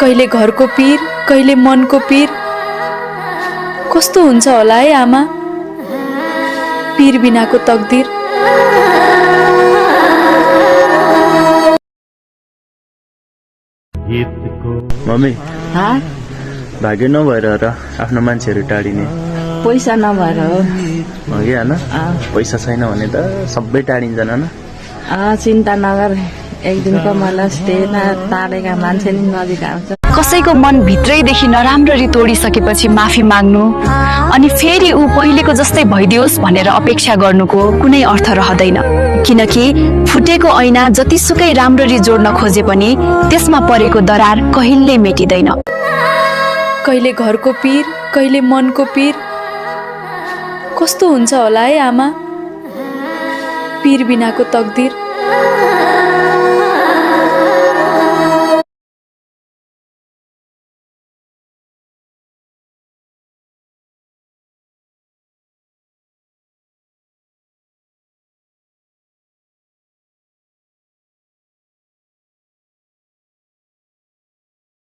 कहिले घरको पीर, कहिले मनको पीर। कस्तो हुन्छ होला है आमा पीर बिनाको तकदिर। मम्मी हाँ भाग्य नभएर र आफ्नो मान्छेहरू टाढिने पैसा नभएर हो। कि होइन पैसा छैन भने त सबै टाढिन्छन् होइन। चिन्ता नगर, एक दिन कमलास टाढेका मान्छे नि नजिक आउँछ। कसैको मन भित्रैदेखि नराम्ररी तोडिसकेपछि माफी माग्नु अनि फेरि ऊ पहिलेको जस्तै भइदियोस् भनेर अपेक्षा गर्नुको कुनै अर्थ रहँदैन। किनकि फुटेको ऐना जतिसुकै राम्ररी जोड्न खोजे पनि त्यसमा परेको दरार कहिल्यै मेटिँदैन। कहिले घरको पीर, कहिले मनको पीर। कस्तो हुन्छ होला है आमा पीर बिनाको तकदिर।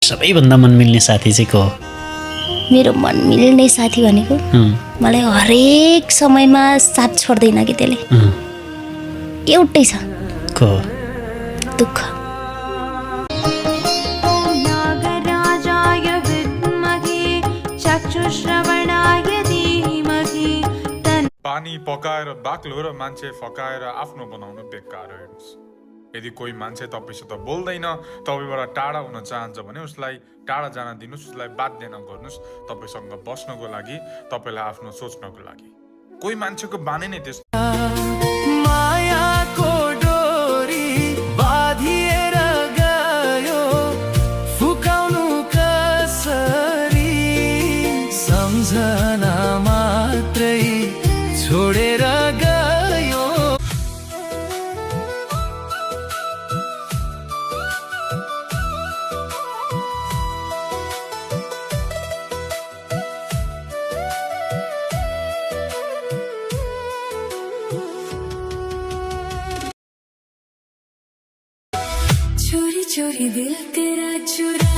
सबैभन्दा मन मिल्ने साथी चाहिँ को हो? मेरो मन मिल्ने साथी भनेको मलाई हरेक समयमा साथ छोड्दैन कि त्यसले। एउटै छ को दुःख। पानी पकाएर बाक्लो र मान्छे फकाएर आफ्नो बनाउनु बेकार हो। यदि कोही मान्छे तपाईसित बोल्दैन, तपाईबाट टाढा हुन चाहन्छ भने उसलाई टाढा जान दिनुस्, उसलाई बाध्य नगर्नुस् तपाईसँग बस्नको लागि, तपाईलाई आफ्नो सोच्नको लागि। कोही मान्छेको बानी नै त्यस्तो। मायाको डोरी बाँधिएर गयो, फुकाउनु कसरी, सम्झना मात्रै छोडेर गयो। चोरी चोरी दिल तेरा चुरा